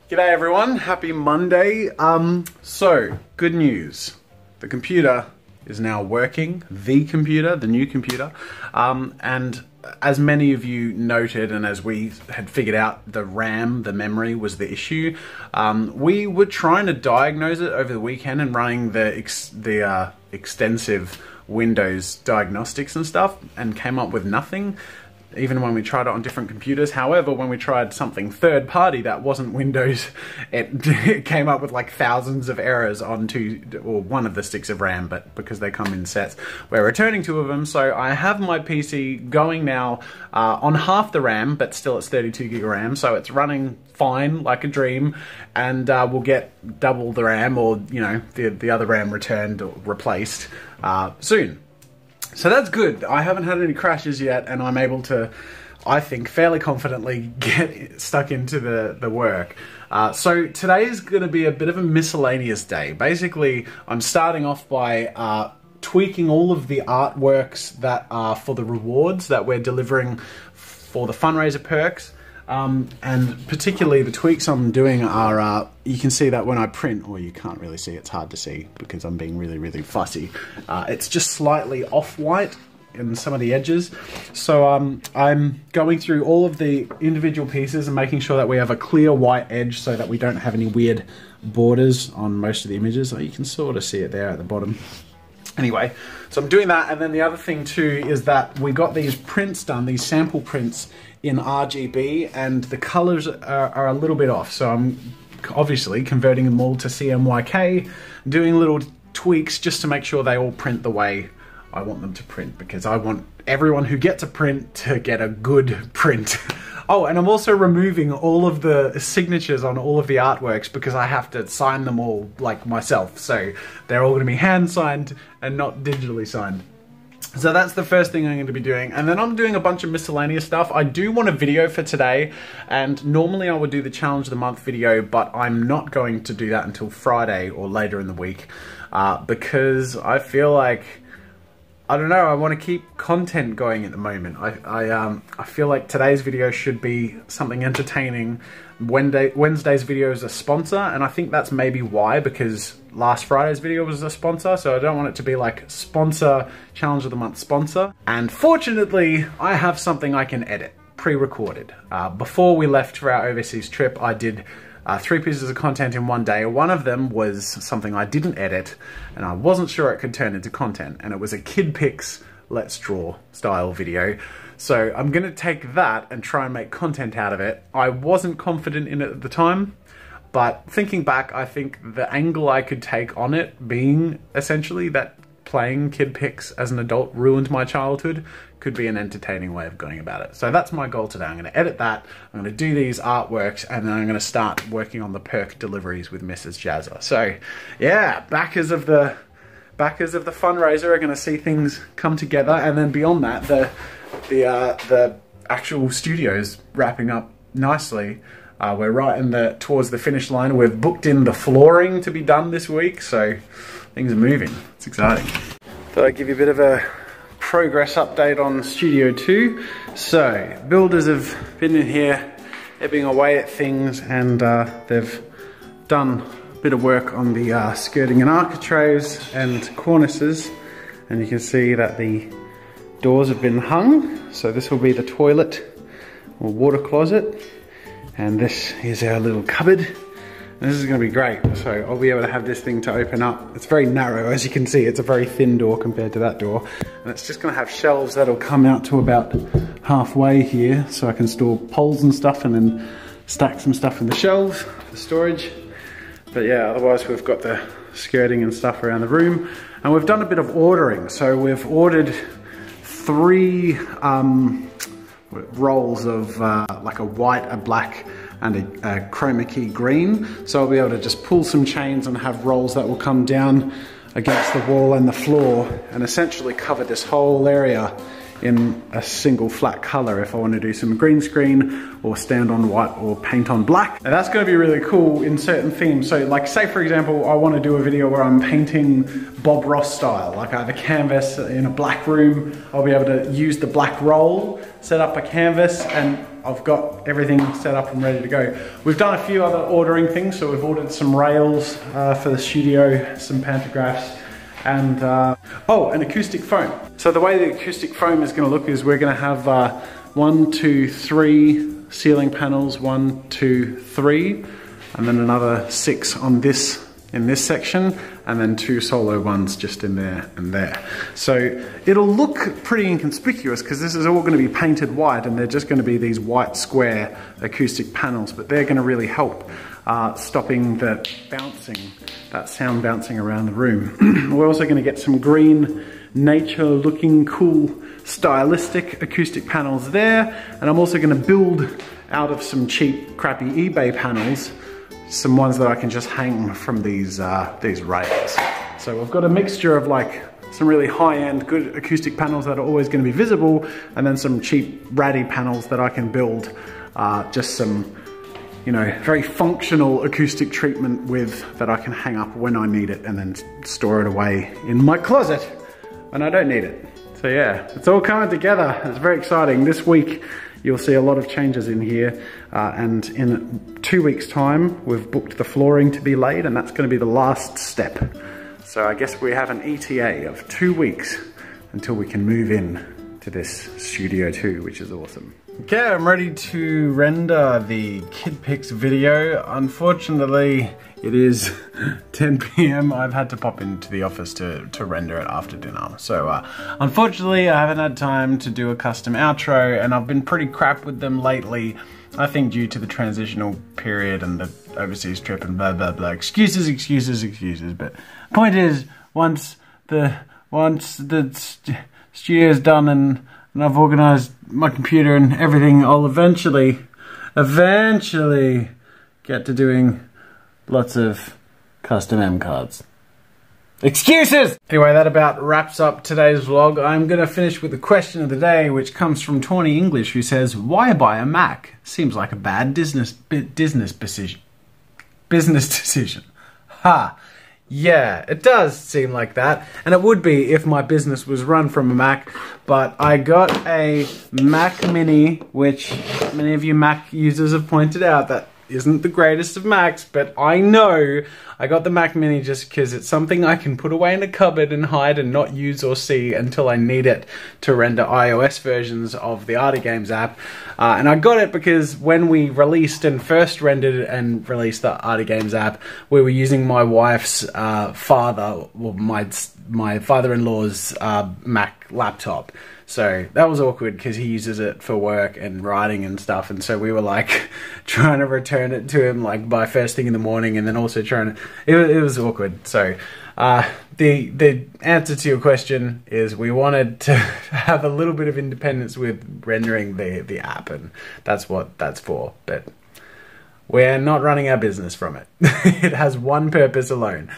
G'day everyone, happy Monday. So, good news. The computer is now working, the new computer. And as many of you noted, and as we had figured out, the RAM, the memory, was the issue. We were trying to diagnose it over the weekend and running the extensive Windows diagnostics and stuff, and came up with nothing, even when we tried it on different computers. However, when we tried something third party that wasn't Windows, it came up with like thousands of errors on one of the sticks of RAM, but because they come in sets, we're returning 2 of them. So I have my PC going now on half the RAM, but still it's 32 gig of RAM, so it's running fine like a dream, and we'll get double the RAM, or you know, the other RAM returned or replaced soon. So that's good. I haven't had any crashes yet, and I'm able to, I think, fairly confidently get stuck into the work. So today is going to be a bit of a miscellaneous day. Basically, I'm starting off by tweaking all of the artworks that are for the rewards that we're delivering for the fundraiser perks. And particularly the tweaks I'm doing are, you can see that when I print, or you can't really see, it's hard to see because I'm being really fussy. It's just slightly off-white in some of the edges. So I'm going through all of the individual pieces and making sure that we have a clear white edge so that we don't have any weird borders on most of the images. You can sort of see it there at the bottom. Anyway, so I'm doing that, and then the other thing too is that we got these prints done, these sample prints in RGB, and the colors are a little bit off. So I'm obviously converting them all to CMYK, doing little tweaks just to make sure they all print the way I want them to print, because I want everyone who gets a print to get a good print. Oh, and I'm also removing all of the signatures on all of the artworks because I have to sign them all like myself. So they're all going to be hand signed and not digitally signed. So that's the first thing I'm going to be doing. And then I'm doing a bunch of miscellaneous stuff. I do want a video for today, and normally I would do the challenge of the month video, but I'm not going to do that until Friday or later in the week because I feel like, I don't know, I want to keep content going at the moment. I feel like today's video should be something entertaining. Wednesday's video is a sponsor, and I think that's maybe why, because last Friday's video was a sponsor, so I don't want it to be like sponsor, challenge of the month sponsor. And fortunately, I have something I can edit, pre-recorded. Before we left for our overseas trip, I did 3 pieces of content in one day. One of them was something I didn't edit, and I wasn't sure it could turn into content, and it was a Kid Picks Let's Draw style video. So I'm gonna take that and try and make content out of it. I wasn't confident in it at the time, but thinking back, I think the angle I could take on it, being essentially that playing Kid Picks as an adult ruined my childhood, could be an entertaining way of going about it. So that's my goal today. I'm going to edit that, I'm going to do these artworks, and then I'm going to start working on the perk deliveries with Mrs. Jazza. So yeah, backers of the fundraiser are going to see things come together, and then beyond that, the actual studio is wrapping up nicely. We're right towards the finish line. We've booked in the flooring to be done this week, so things are moving. It's exciting. Thought I'd give you a bit of a progress update on Studio 2. So, builders have been in here, ebbing away at things, and they've done a bit of work on the skirting and architraves and cornices, and you can see that the doors have been hung. So this will be the toilet or water closet, and this is our little cupboard. And this is going to be great, so I'll be able to have this thing to open up. It's very narrow, as you can see. It's a very thin door compared to that door, and it's just going to have shelves that'll come out to about halfway here, so I can store poles and stuff, and then stack some stuff in the shelves for storage. But yeah, otherwise we've got the skirting and stuff around the room, and we've done a bit of ordering. So we've ordered 3 rolls of like a white, a black, and a chroma key green. So I'll be able to just pull some chains and have rolls that will come down against the wall and the floor and essentially cover this whole area in a single flat color if I want to do some green screen or stand on white or paint on black. And that's going to be really cool in certain themes. So like, say for example, I want to do a video where I'm painting Bob Ross style, like I have a canvas in a black room. I'll be able to use the black roll, set up a canvas, and I've got everything set up and ready to go. We've done a few other ordering things, so we've ordered some rails for the studio, some pantographs, and oh, an acoustic foam. So the way the acoustic foam is going to look is we're going to have 1, 2, 3 ceiling panels, 1, 2, 3, and then another 6 on this in this section, and then 2 solo ones just in there and there. So it'll look pretty inconspicuous because this is all going to be painted white, and they're just going to be these white square acoustic panels, but they're going to really help stopping that sound bouncing around the room. We're also going to get some green, nature looking cool stylistic acoustic panels there, and I'm also going to build out of some cheap crappy eBay panels some ones that I can just hang from these rails. So we've got a mixture of like some really high-end good acoustic panels that are always going to be visible, and then some cheap ratty panels that I can build just some, you know, very functional acoustic treatment with, that I can hang up when I need it and then store it away in my closet when I don't need it. So yeah, it's all coming together. It's very exciting. This week you'll see a lot of changes in here, and in 2 weeks time we've booked the flooring to be laid, and that's going to be the last step. So I guess we have an ETA of 2 weeks until we can move in to this Studio 2, which is awesome. Okay, I'm ready to render the Kid Pics video. Unfortunately, it is 10 PM. I've had to pop into the office to render it after dinner. So unfortunately, I haven't had time to do a custom outro, and I've been pretty crap with them lately. I think due to the transitional period and the overseas trip and blah, blah, blah. Excuses, excuses, excuses. But point is, once the studio's done and I've organized my computer and everything, I'll eventually get to doing lots of custom M cards. Excuses! Anyway, that about wraps up today's vlog. I'm gonna finish with the question of the day, which comes from Tawny English, who says, why buy a Mac? Seems like a bad business decision. Ha! Yeah, it does seem like that, and it would be if my business was run from a Mac, but I got a Mac Mini, which many of you Mac users have pointed out that isn't the greatest of Macs, but I know I got the Mac Mini just because it's something I can put away in a cupboard and hide and not use or see until I need it to render iOS versions of the ArtyGames app. And I got it because when we released and first rendered and released the ArtyGames app, we were using my wife's my father-in-law's Mac laptop. So that was awkward because he uses it for work and writing and stuff, and so we were like trying to return it to him like by first thing in the morning, and then also trying to, it was awkward. So the answer to your question is we wanted to have a little bit of independence with rendering the app, and that's what that's for. But we're not running our business from it. It has one purpose alone.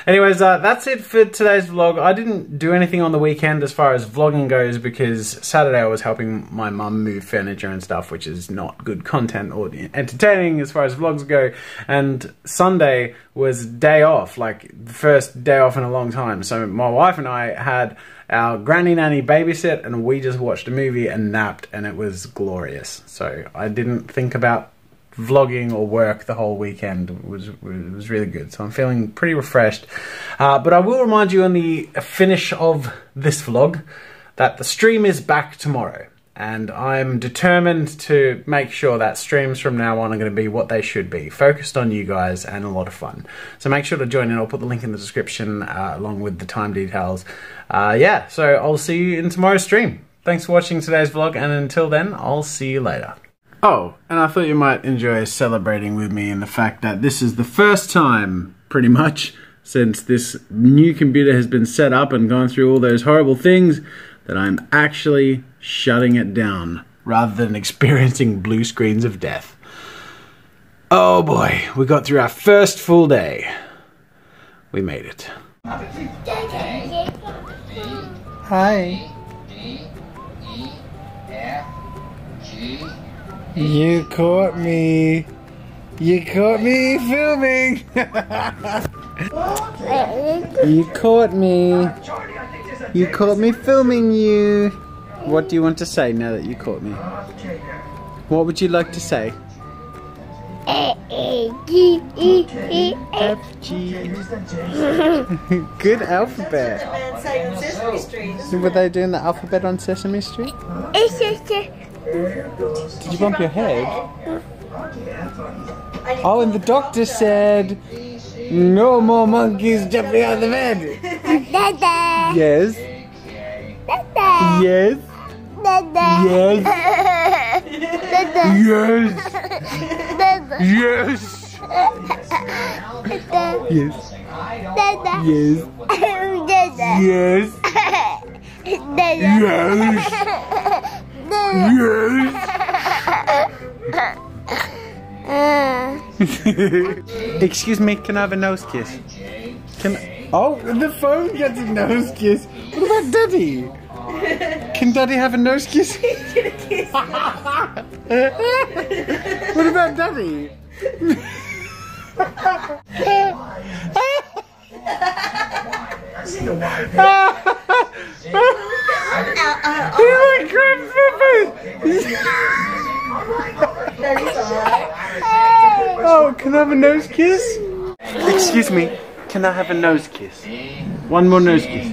Anyways, that's it for today's vlog. I didn't do anything on the weekend as far as vlogging goes because Saturday I was helping my mum move furniture and stuff, which is not good content or entertaining as far as vlogs go. And Sunday was day off, like the first day off in a long time. So my wife and I had our granny nanny babysit, and we just watched a movie and napped, and it was glorious. So I didn't think about vlogging or work the whole weekend. It was really good, so I'm feeling pretty refreshed. But I will remind you on the finish of this vlog that the stream is back tomorrow, and I'm determined to make sure that streams from now on are going to be what they should be, focused on you guys and a lot of fun. So make sure to join in. I'll put the link in the description along with the time details. Yeah, so I'll see you in tomorrow's stream. Thanks for watching today's vlog, and until then, I'll see you later. Oh, and I thought you might enjoy celebrating with me in the fact that this is the first time, pretty much, since this new computer has been set up and gone through all those horrible things, that I'm actually shutting it down, rather than experiencing blue screens of death. Oh boy, we got through our first full day. We made it. Hi. You caught me. You caught me filming. You caught me. You caught me filming you. What do you want to say now that you caught me? What would you like to say? A, G, E, E, F. F, G. Good alphabet. Man sang Sesame Street. Were they doing the alphabet on Sesame Street? Did you bump your head? Oh, and the doctor said, no more monkeys jumping on the bed. Dada. Yes. Dada. Yes. Dada. Yes. Dada. Yes. Dada. Yes. Dada. Yes. Dada. Yes. Dada. Yes. Dada. Yes. Excuse me, can I have a nose kiss? Oh, the phone gets a nose kiss. What about Daddy? Can Daddy have a nose kiss? What about Daddy? Oh, can I have a nose kiss? Excuse me, can I have a nose kiss? One more nose kiss.